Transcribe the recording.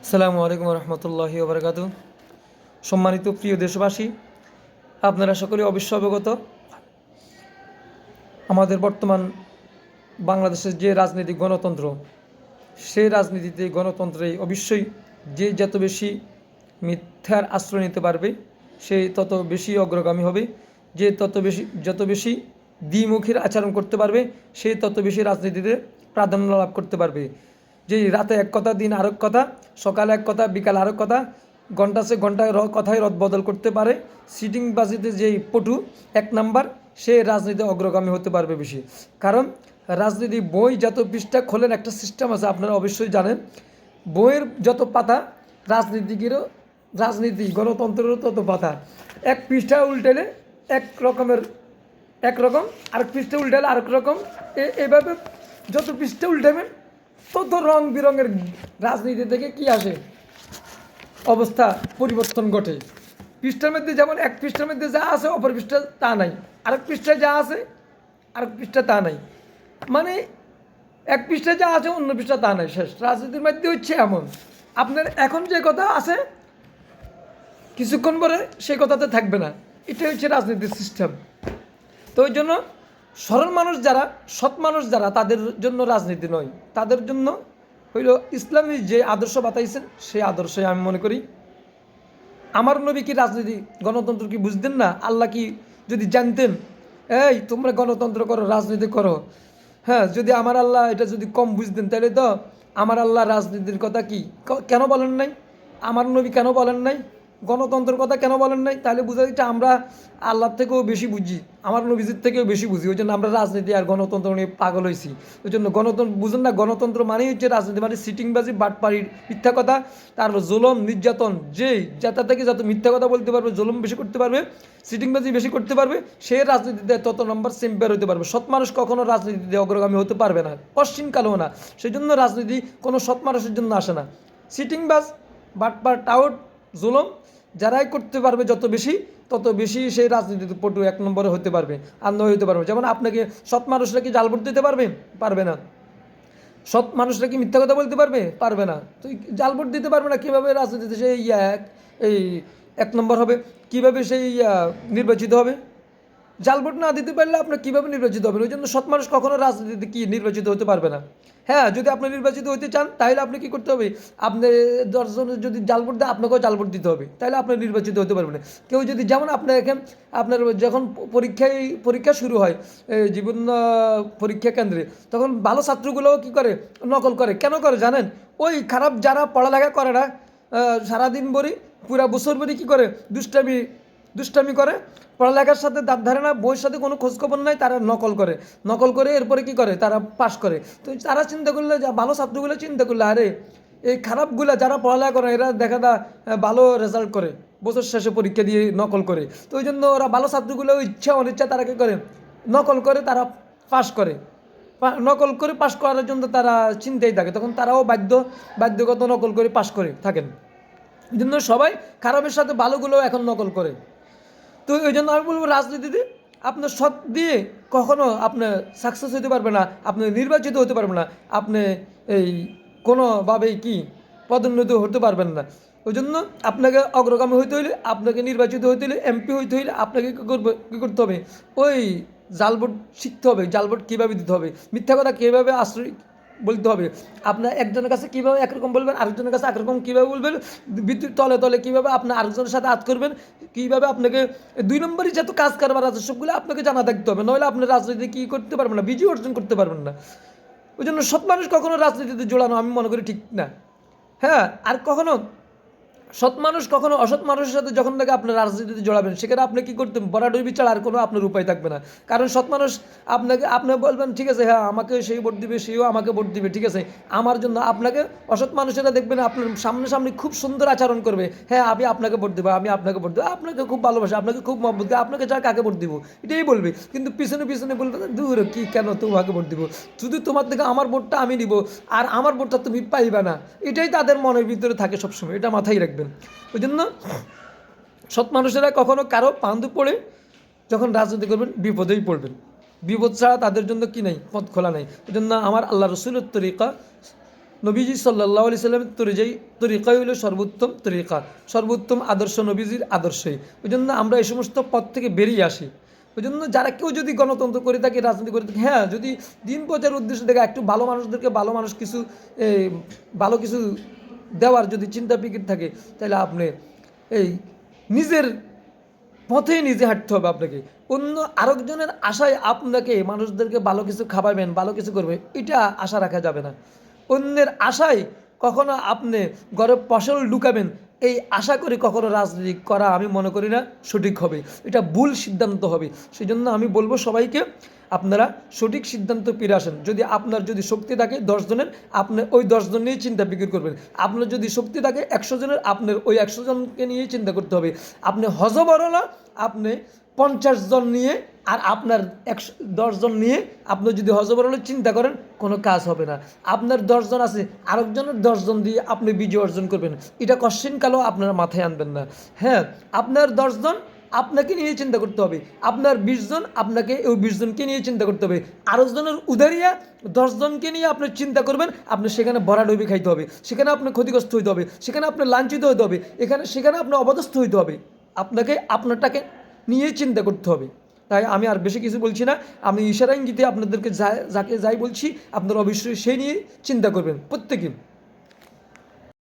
আসসালামু আলাইকুম রহমতুল্লাহি ওবরাকাতু। সম্মানিত প্রিয় দেশবাসী, আপনারা সকলে অবশ্য অবগত আমাদের বর্তমান বাংলাদেশের যে রাজনৈতিক গণতন্ত্র, সেই রাজনীতিতে গণতন্ত্রে অবশ্যই যে যত বেশি মিথ্যার আশ্রয় নিতে পারবে সে তত বেশি অগ্রগামী হবে। যে যত বেশি দ্বিমুখীর আচরণ করতে পারবে সে তত বেশি রাজনীতিতে প্রাধান্য লাভ করতে পারবে। যে রাতে এক কথা, দিন আরেক কথা, সকালে এক কথা, বিকাল আরেক কথা, ঘন্টা ঘন্টায় কথায় রদ বদল করতে পারে সিটিংবাজিতে যেই পটু এক নাম্বার, সে রাজনীতি অগ্রগামী হতে পারবে বেশি। কারণ রাজনীতি বই যত পৃষ্ঠা খোলেন একটা সিস্টেম আছে, আপনারা অবশ্যই জানেন। বইয়ের যত পাতা রাজনীতিকেরও, রাজনীতি গণতন্ত্রেরও তত পাতা। এক পৃষ্ঠা উল্টেলে একরকম, আরেক পৃষ্ঠা উল্টালে আরেক রকম, এভাবে যত পৃষ্ঠা উল্টাবেন তত রং বেরঙের রাজনীতি থেকে কি আসে, অবস্থা পরিবর্তন ঘটে। পৃষ্ঠার মধ্যে যেমন এক পৃষ্ঠার মধ্যে যা আছে অপর পৃষ্ঠা তা নাই, আরেক পৃষ্ঠায় যা আছে আরেক পৃষ্ঠা তা নাই, মানে এক পৃষ্ঠায় যা আছে অন্য পৃষ্ঠা তা নাই, শেষ। রাজনীতির মধ্যে হচ্ছে এমন, আপনার এখন যে কথা আছে কিছুক্ষণ পরে সেই কথাতে থাকবে না, এটা হচ্ছে রাজনীতির সিস্টেম। তো ওই জন্য সরল মানুষ যারা, সৎ মানুষ যারা, তাদের জন্য রাজনীতি নয়, তাদের জন্য হইল ইসলামী যে আদর্শ বাতাইছেন সেই আদর্শই আমি মনে করি। আমার নবী কি রাজনীতি গণতন্ত্র কি বুঝতেন না? আল্লাহ কি যদি জানতেন এই তোমরা গণতন্ত্র করো, রাজনীতি করো, হ্যাঁ, যদি আমার আল্লাহ এটা যদি কম বুঝতেন তাহলে তো আমার আল্লাহ রাজনীতির কথা কি কেন বলেন নাই? আমার নবী কেন বলেন নাই? গণতন্ত্রের কথা কেন বলেন নাই? তাহলে বোঝা যাচ্ছে আমরা আল্লাহর থেকেও বেশি বুঝি, আমার নবীজির থেকেও বেশি বুঝি। ওই জন্য আমরা রাজনীতি আর গণতন্ত্র নিয়ে পাগল হয়েছি। ওই জন্য গণতন্ত্র বুঝুন না, গণতন্ত্র মানেই হচ্ছে রাজনীতি, মানে সিটিংবাজি, বাটপাড়ির মিথ্যা কথা, তার জুলুম নির্যাতন, যাতা থেকে যত মিথ্যা কথা বলতে পারবে, জুলুম বেশি করতে পারবে, সিটিংবাজি বেশি করতে পারবে, সে রাজনীতিতে তত নম্বর চেম্পিয়ন হতে পারবে। সৎ মানুষ কখনো রাজনীতিতে অগ্রগামী হতে পারবে না, পশ্চিমকালেও না। সেই জন্য রাজনীতি কোনো সৎ মানুষের জন্য আসে না। সিটিংবাজ, বাটপার, টাউট, জুলুম যারাই করতে পারবে যত বেশি, তত বেশি সেই রাজনীতিতে পটু এক নম্বরে হতে পারবে, আর নয় হতে পারবে। যেমন আপনাকে সৎ মানুষরা কি জাল ভোট দিতে পারবে? পারবে না। সৎ মানুষরা কি মিথ্যা কথা বলতে পারবে? পারবে না। তো জাল ভোট দিতে পারবে না, কীভাবে রাজনীতিতে সেই এই এক নম্বর হবে? কীভাবে সেই নির্বাচিত হবে? জাল ভোট না দিতে পারলে আপনার কীভাবে নির্বাচিত হবেন? ওই জন্য সৎ মানুষ কখনো রাজনীতিতে কি নির্বাচিত হতে পারবে না। হ্যাঁ, যদি আপনি নির্বাচিত হতে চান তাহলে আপনি কী করতে হবে? আপনি 10 জনের যদি জাল ভোট দেয় আপনাকেও জাল ভোট দিতে হবে, তাহলে আপনি নির্বাচিত হতে পারবেন না। কেউ যদি, যেমন আপনার এখানে আপনার যখন পরীক্ষা শুরু হয় জীবন পরীক্ষা কেন্দ্রে, তখন ভালো ছাত্রগুলোও কী করে? নকল করে। কেন করে জানেন? ওই খারাপ যারা পড়ালেখা করে না, সারাদিন ভরি পুরা বছর ভরি কী করে? দুষ্টামি করে, পড়ালেখার সাথে দাঁত ধারে না, বইয়ের সাথে কোনো খোঁজখবর নাই, তারা নকল করে এরপরে কি করে? তারা পাশ করে। তো তারা চিন্তা করলে, ভালো ছাত্রগুলো চিন্তা করলে, আরে এই খারাপগুলো যারা পড়ালেখা করে এরা দেখা ভালো রেজাল্ট করে, বছর শেষে পরীক্ষা দিয়ে নকল করে। তো ওই জন্য ওরা ভালো ছাত্রগুলো ইচ্ছা অনিচ্ছা তারা কী করে? নকল করে তারা পাশ করে। নকল করে পাশ করার জন্য তারা চিন্তাই থাকে, তখন তারাও বাধ্যগত নকল করে পাশ করে থাকেন। এই জন্য সবাই খারাপের সাথে ভালোগুলো এখন নকল করে। তো ওই জন্য আমি বলবো রাজনীতিতে আপনার সৎ দিয়ে কখনো আপনি সাকসেস হতে পারবে না, আপনি নির্বাচিত হতে পারবেন না, আপনি এই কোনোভাবেই কি পদোন্নতি হতে পারবেন না। ওই জন্য আপনাকে অগ্রগামী হইতে হইলে, আপনাকে নির্বাচিত হইতে হইলে, এমপি হইতে হইলে আপনাকে কী করতে হবে? ওই জালভোট শিখতে হবে, জালভোট কীভাবে দিতে হবে, মিথ্যা কথা কীভাবে আশ্রয় বলতে হবে, আপনার একজনের কাছে কীভাবে একরকম বলবেন, আরেকজনের কাছে একরকম কীভাবে বলবেন, বিদ্যুৎ তলে তলে কীভাবে আপনি আরেকজনের সাথে আজ করবেন, কীভাবে আপনাকে 2 নম্বরই যত কাজ কারবার আছে সবগুলো আপনাকে জানা থাকতে হবে, নইলে আপনি রাজনীতি কী করতে পারবেন না, বিজয় অর্জন করতে পারবেন না। ওই জন্য সৎ মানুষ কখনো রাজনীতিতে জোড়ানো আমি মনে করি ঠিক না। হ্যাঁ, আর কখনো সৎ মানুষ কখনো অসৎ মানুষের সাথে যখন থেকে আপনার রাজনীতিতে জড়াবেন, সেখানে আপনি কী করতেন? বরাডুবি ছাড়া আর কোনো আপনার উপায় থাকবে না। কারণ সৎ মানুষ আপনি বলবেন ঠিক আছে, হ্যাঁ আমাকে সেই ভোট দিবে, সেও আমাকে ভোট দিবে, ঠিক আছে আমার জন্য। আপনাকে অসৎ মানুষেরা দেখবেন আপনার সামনে খুব সুন্দর আচরণ করবে, হ্যাঁ আমি আপনাকে ভোট দেবো, আমি আপনাকে ভোট দেবো, আপনাকে খুব ভালোবাসে, আপনাকে খুব মহব্বত করে, আপনাকে ছাড়া কাকে ভোট দিব এটাই বলবে। কিন্তু পিছনে বলবে দূর কি, কেন তোমাকে ভোট দিব, শুধু তোমার থেকে আমার ভোটটা আমি নিব, আর আমার ভোটটা তুমি পাইবে না, এটাই তাদের মনের ভিতরে থাকে সবসময়, এটা মাথায় রাখবেন। ওই জন্য সৎ মানুষেরা কখনো কারো পান্দু পড়ে যখন রাজনীতি করবেন বিপদেই পড়বেন, বিপদ ছাড়া তাদের জন্য কি নাই, পথ খোলা নাই। ওই জন্য আমার আল্লাহ রসুলের তরিকা নবীজি সাল্লাল্লাহু আলাইহি সাল্লামের তরিকাই হলো সর্বোত্তম তরিকা, সর্বোত্তম আদর্শ নবীজির আদর্শই। ওই জন্য আমরা এই সমস্ত পথ থেকে বেরিয়ে আসি। ওই জন্য যারা কেউ যদি গণতন্ত্র করে থাকে, রাজনীতি করে থাকে, হ্যাঁ, যদি দিন প্রচারের উদ্দেশ্য থেকে একটু ভালো মানুষদেরকে ভালো মানুষ কিছু ভালো কিছু দেওয়ার যদি চিন্তা ফিকির থাকে, তাহলে আপনি এই নিজের পথেই নিজে হাঁটতে হবে আপনাকে। অন্য আরেকজনের আশায় আপনাকে মানুষদেরকে ভালো কিছু খাওয়াবেন, ভালো কিছু করবে, এটা আশা রাখা যাবে না। অন্যের আশায় কখনো আপনি ঘরে ফসল ঢুকাবেন, এই আশা করে কখনো রাজনীতি করা আমি মনে করি না সঠিক হবে, এটা ভুল সিদ্ধান্ত হবে। সেই জন্য আমি বলবো সবাইকে, আপনারা সঠিক সিদ্ধান্ত ফিরে আসেন। যদি আপনার যদি শক্তি থাকে 10 জনের, আপনি ওই 10 জন নিয়েই চিন্তা ফিকির করবেন। আপনার যদি শক্তি থাকে 100 জনের, আপনার ওই 100 জনকে নিয়েই চিন্তা করতে হবে। আপনি হজবরলা আপনি 50 জন নিয়ে আর আপনার 10 জন নিয়ে আপনি যদি হজবরলে চিন্তা করেন, কোনো কাজ হবে না। আপনার 10 জন আছে, আরেকজনের 10 জন দিয়ে আপনি বিজয় অর্জন করবেন, এটা কশ্চিনকালেও আপনারা মাথায় আনবেন না। হ্যাঁ, আপনার 10 জন আপনাকে নিয়ে চিন্তা করতে হবে, আপনার 20 জন আপনাকে ওই 20 জনকে নিয়ে চিন্তা করতে হবে। আরেকজনের উদারিয়া 10 জনকে নিয়ে আপনি চিন্তা করবেন, আপনি সেখানে ভরাডুবি খাইতে হবে, সেখানে আপনি ক্ষতিগ্রস্ত হইতে হবে, সেখানে আপনি লাঞ্ছিত হইতে হবে, সেখানে আপনি অপদস্থ হইতে হবে। আপনাকে আপনারটাকে নিয়ে চিন্তা করতে হবে। তাই আমি আর বেশি কিছু বলছি না, আমি ইশারা ইঙ্গিতে আপনাদেরকে যাকে যাই বলছি, আপনারা অবশ্যই সেই নিয়ে চিন্তা করবেন প্রত্যেকে।